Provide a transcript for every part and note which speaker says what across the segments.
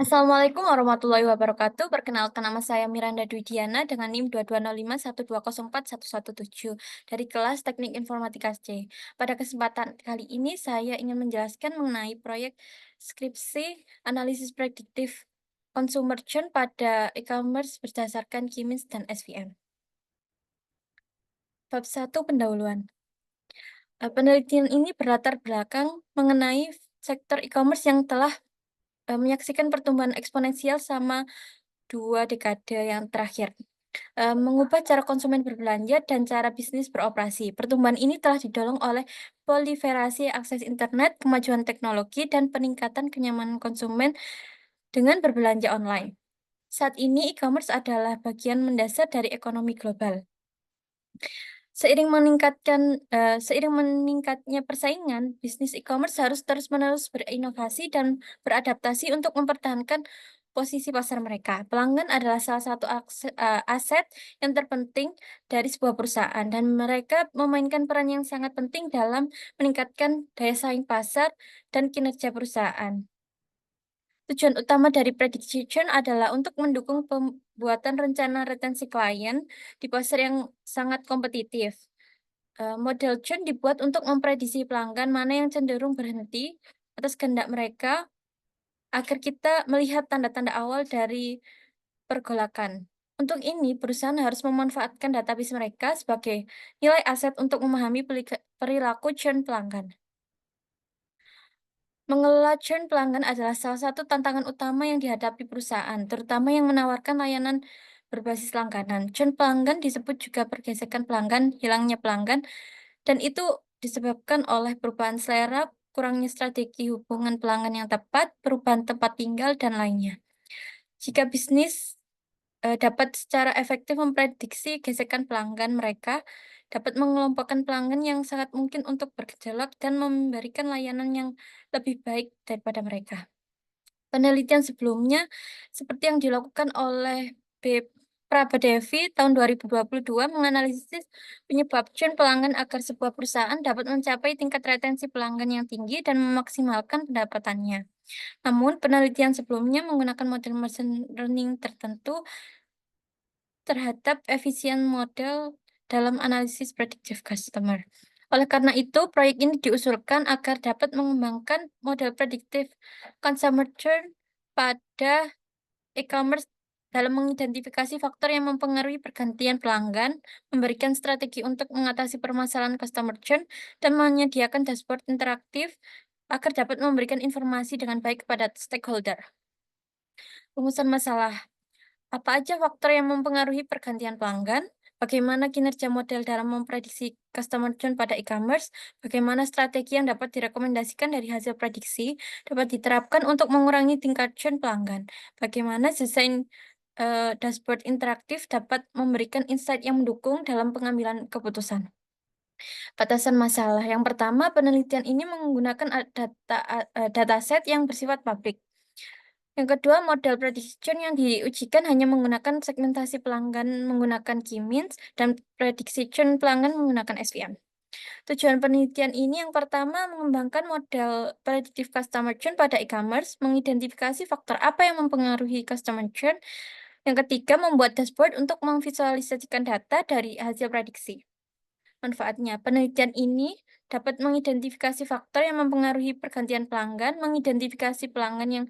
Speaker 1: Assalamualaikum warahmatullahi wabarakatuh. Perkenalkan nama saya Miranda Dwidiana dengan NIM 2205120417 dari kelas Teknik Informatika C. Pada kesempatan kali ini saya ingin menjelaskan mengenai proyek skripsi analisis prediktif consumer churn pada e-commerce berdasarkan Kimins dan SVM. Bab 1 pendahuluan. Penelitian ini berlatar belakang mengenai sektor e-commerce yang telah menyaksikan pertumbuhan eksponensial sama 2 dekade yang terakhir, mengubah cara konsumen berbelanja dan cara bisnis beroperasi. Pertumbuhan ini telah didorong oleh proliferasi akses internet, kemajuan teknologi, dan peningkatan kenyamanan konsumen dengan berbelanja online. Saat ini, e-commerce adalah bagian mendasar dari ekonomi global. Seiring meningkatnya persaingan, bisnis e-commerce harus terus-menerus berinovasi dan beradaptasi untuk mempertahankan posisi pasar mereka. Pelanggan adalah salah satu aset yang terpenting dari sebuah perusahaan, dan mereka memainkan peran yang sangat penting dalam meningkatkan daya saing pasar dan kinerja perusahaan. Tujuan utama dari prediction adalah untuk mendukung pembuatan rencana retensi klien di pasar yang sangat kompetitif. Model churn dibuat untuk memprediksi pelanggan mana yang cenderung berhenti atas kehendak mereka agar kita melihat tanda-tanda awal dari pergolakan. Untuk ini, perusahaan harus memanfaatkan database mereka sebagai nilai aset untuk memahami perilaku churn pelanggan. Mengelola churn pelanggan adalah salah satu tantangan utama yang dihadapi perusahaan, terutama yang menawarkan layanan berbasis langganan. Churn pelanggan disebut juga pergesekan pelanggan, hilangnya pelanggan, dan itu disebabkan oleh perubahan selera, kurangnya strategi hubungan pelanggan yang tepat, perubahan tempat tinggal, dan lainnya. Jika bisnis dapat secara efektif memprediksi gesekan pelanggan, mereka dapat mengelompokkan pelanggan yang sangat mungkin untuk bergejolak dan memberikan layanan yang lebih baik daripada mereka. Penelitian sebelumnya, seperti yang dilakukan oleh B. Prabadevi tahun 2022, menganalisis penyebab churn pelanggan agar sebuah perusahaan dapat mencapai tingkat retensi pelanggan yang tinggi dan memaksimalkan pendapatannya. Namun, penelitian sebelumnya menggunakan model machine learning tertentu terhadap efisien model dalam analisis predictive customer. Oleh karena itu, proyek ini diusulkan agar dapat mengembangkan model predictive consumer churn pada e-commerce dalam mengidentifikasi faktor yang mempengaruhi pergantian pelanggan, memberikan strategi untuk mengatasi permasalahan customer churn, dan menyediakan dashboard interaktif agar dapat memberikan informasi dengan baik kepada stakeholder. Rumusan masalah. Apa aja faktor yang mempengaruhi pergantian pelanggan? Bagaimana kinerja model dalam memprediksi customer churn pada e-commerce? Bagaimana strategi yang dapat direkomendasikan dari hasil prediksi dapat diterapkan untuk mengurangi tingkat churn pelanggan? Bagaimana desain dashboard interaktif dapat memberikan insight yang mendukung dalam pengambilan keputusan? Batasan masalah. Yang pertama, penelitian ini menggunakan dataset yang bersifat publik. Yang kedua, model prediction yang diujikan hanya menggunakan segmentasi pelanggan menggunakan K-means dan prediction pelanggan menggunakan SVM. Tujuan penelitian ini yang pertama, mengembangkan model predictive customer churn pada e-commerce, mengidentifikasi faktor apa yang mempengaruhi customer churn. Yang ketiga, membuat dashboard untuk memvisualisasikan data dari hasil prediksi. Manfaatnya, penelitian ini dapat mengidentifikasi faktor yang mempengaruhi pergantian pelanggan, mengidentifikasi pelanggan yang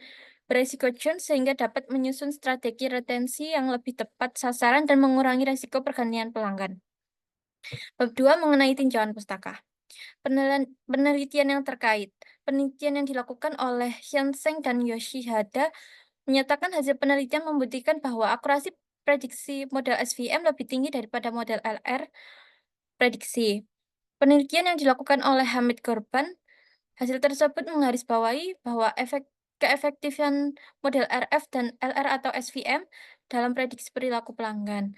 Speaker 1: beresiko churn sehingga dapat menyusun strategi retensi yang lebih tepat sasaran dan mengurangi resiko pergantian pelanggan. Bab 2 mengenai tinjauan pustaka. Penelitian yang terkait. Penelitian yang dilakukan oleh Hyun-seng dan Yoshihada menyatakan hasil penelitian membuktikan bahwa akurasi prediksi model SVM lebih tinggi daripada model LR prediksi. Penelitian yang dilakukan oleh Hamid Korban, hasil tersebut menggarisbawahi bahwa keefektifan model RF dan LR atau SVM dalam prediksi perilaku pelanggan.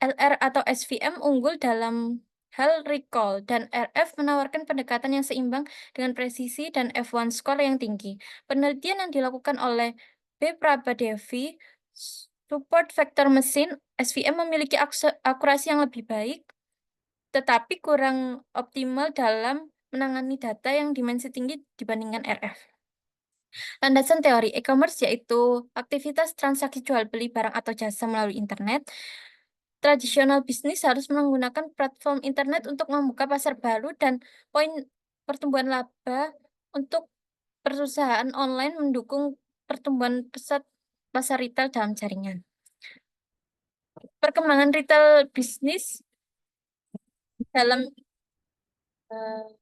Speaker 1: LR atau SVM unggul dalam hal recall, dan RF menawarkan pendekatan yang seimbang dengan presisi dan F1 score yang tinggi. Penelitian yang dilakukan oleh B. Prabadevi, support vector mesin, SVM memiliki akurasi yang lebih baik, tetapi kurang optimal dalam menangani data yang dimensi tinggi dibandingkan RF. Landasan teori e-commerce yaitu aktivitas transaksi jual beli barang atau jasa melalui internet. Tradisional bisnis harus menggunakan platform internet untuk membuka pasar baru dan poin pertumbuhan laba untuk perusahaan online mendukung pertumbuhan pesat pasar retail dalam jaringan. Perkembangan retail bisnis dalam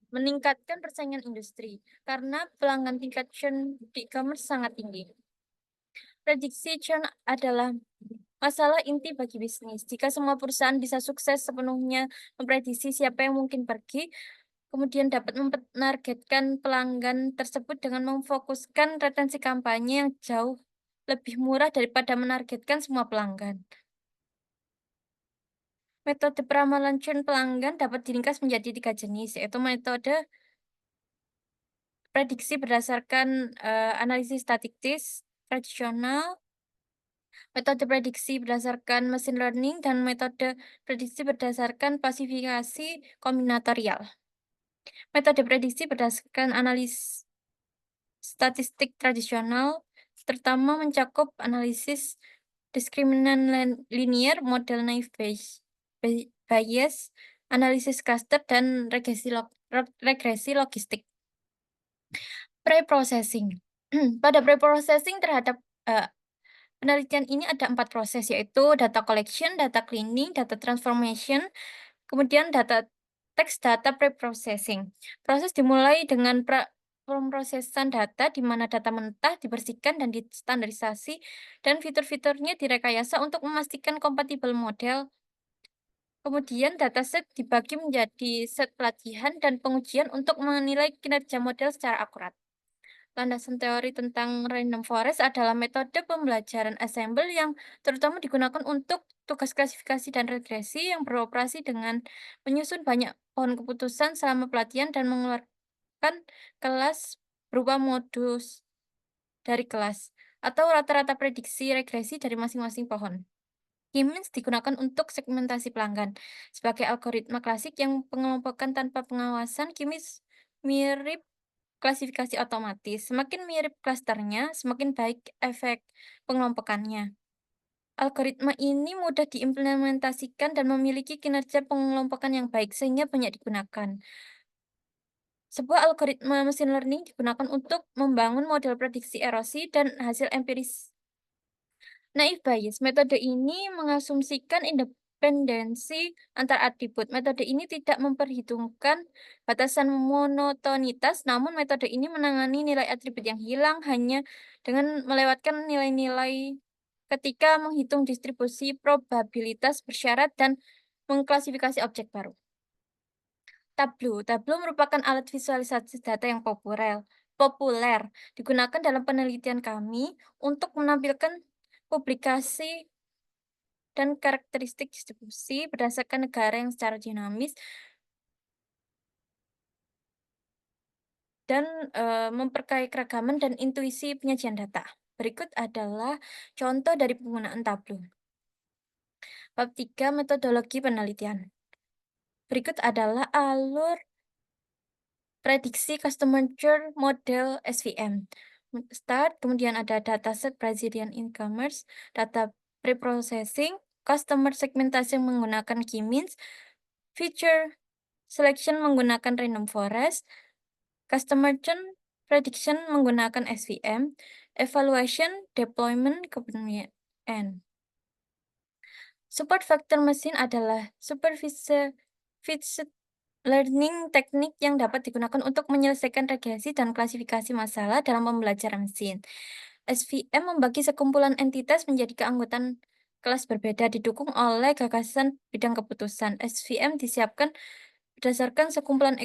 Speaker 1: meningkatkan persaingan industri karena pelanggan tingkat churn di e-commerce sangat tinggi. Prediksi churn adalah masalah inti bagi bisnis. Jika semua perusahaan bisa sukses sepenuhnya memprediksi siapa yang mungkin pergi, kemudian dapat menargetkan pelanggan tersebut dengan memfokuskan retensi kampanye yang jauh lebih murah daripada menargetkan semua pelanggan. Metode peramalan churn pelanggan dapat diringkas menjadi 3 jenis, yaitu metode prediksi berdasarkan analisis statistik tradisional, metode prediksi berdasarkan machine learning, dan metode prediksi berdasarkan klasifikasi kombinatorial. Metode prediksi berdasarkan analis statistik tradisional terutama mencakup analisis diskriminan linear, model naive bias, analisis cluster, dan regresi logistik. Pre-processing. Pada pre-processing terhadap penelitian ini ada 4 proses, yaitu data collection, data cleaning, data transformation, kemudian data pre-processing. Proses dimulai dengan pemrosesan data di mana data mentah dibersihkan dan distandarisasi dan fitur-fiturnya direkayasa untuk memastikan kompatibel model. Kemudian dataset dibagi menjadi set pelatihan dan pengujian untuk menilai kinerja model secara akurat. Landasan teori tentang random forest adalah metode pembelajaran ensemble yang terutama digunakan untuk tugas klasifikasi dan regresi yang beroperasi dengan menyusun banyak pohon keputusan selama pelatihan dan mengeluarkan kelas berupa modus dari kelas atau rata-rata prediksi regresi dari masing-masing pohon. K-means digunakan untuk segmentasi pelanggan. Sebagai algoritma klasik yang pengelompokan tanpa pengawasan, K-means mirip klasifikasi otomatis. Semakin mirip klasternya, semakin baik efek pengelompokannya. Algoritma ini mudah diimplementasikan dan memiliki kinerja pengelompokan yang baik sehingga banyak digunakan. Sebuah algoritma mesin learning digunakan untuk membangun model prediksi erosi dan hasil empiris. Naive Bayes, metode ini mengasumsikan independensi antar atribut. Metode ini tidak memperhitungkan batasan monotonitas, namun metode ini menangani nilai atribut yang hilang hanya dengan melewatkan nilai-nilai ketika menghitung distribusi probabilitas bersyarat dan mengklasifikasi objek baru. Tableau. Tableau merupakan alat visualisasi data yang populer digunakan dalam penelitian kami untuk menampilkan publikasi dan karakteristik distribusi berdasarkan negara yang secara dinamis dan memperkaya keragaman dan intuisi penyajian data. Berikut adalah contoh dari penggunaan Tableau. Bab 3 metodologi penelitian. Berikut adalah alur prediksi customer churn model SVM. Start, kemudian ada dataset Brazilian e-commerce, data preprocessing, customer segmentasi menggunakan K-means, feature selection menggunakan random forest, customer churn prediction menggunakan SVM, evaluation, deployment, kemudian N. Support vector machine adalah supervised learning teknik yang dapat digunakan untuk menyelesaikan regresi dan klasifikasi masalah dalam pembelajaran mesin. SVM membagi sekumpulan entitas menjadi keanggotaan kelas berbeda didukung oleh gagasan bidang keputusan. SVM disiapkan berdasarkan sekumpulan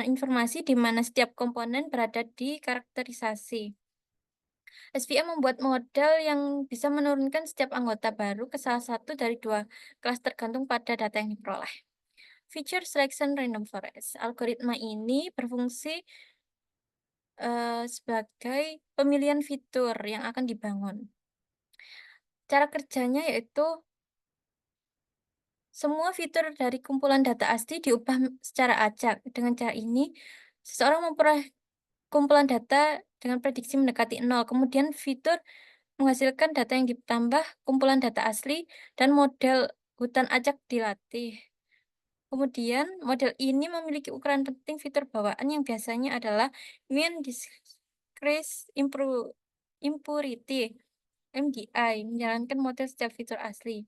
Speaker 1: informasi di mana setiap komponen berada di karakterisasi. SVM membuat model yang bisa menurunkan setiap anggota baru ke salah satu dari 2 kelas tergantung pada data yang diperoleh. Feature selection random forest. Algoritma ini berfungsi sebagai pemilihan fitur yang akan dibangun. Cara kerjanya yaitu semua fitur dari kumpulan data asli diubah secara acak. Dengan cara ini, seseorang memperoleh kumpulan data dengan prediksi mendekati nol. Kemudian fitur menghasilkan data yang ditambah kumpulan data asli dan model hutan acak dilatih. Kemudian model ini memiliki ukuran penting fitur bawaan yang biasanya adalah mean discrete impurity MDI, menjalankan model setiap fitur asli.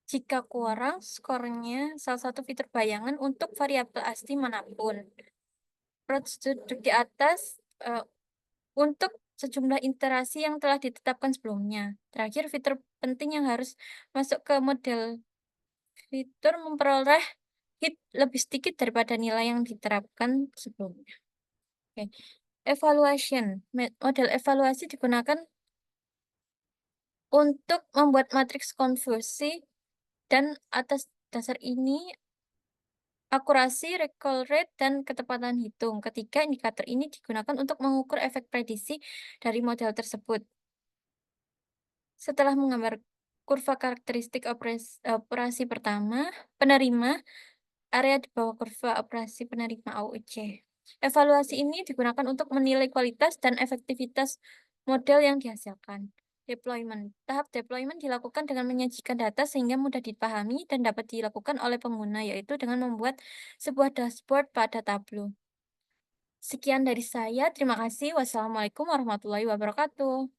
Speaker 1: Jika kurang, skornya salah satu fitur bayangan untuk variabel asli manapun. Prosedur di atas untuk sejumlah iterasi yang telah ditetapkan sebelumnya. Terakhir, fitur penting yang harus masuk ke model fitur memperoleh hit lebih sedikit daripada nilai yang diterapkan sebelumnya. Oke. Evaluation. Model evaluasi digunakan untuk membuat matriks konversi dan atas dasar ini akurasi, recall rate, dan ketepatan hitung. Ketiga indikator ini digunakan untuk mengukur efek prediksi dari model tersebut. Setelah menggambar kurva karakteristik operasi pertama, penerima, area di bawah kurva operasi penerima AUC. Evaluasi ini digunakan untuk menilai kualitas dan efektivitas model yang dihasilkan. Deployment. Tahap deployment dilakukan dengan menyajikan data sehingga mudah dipahami dan dapat dilakukan oleh pengguna, yaitu dengan membuat sebuah dashboard pada Tableau. Sekian dari saya, terima kasih. Wassalamualaikum warahmatullahi wabarakatuh.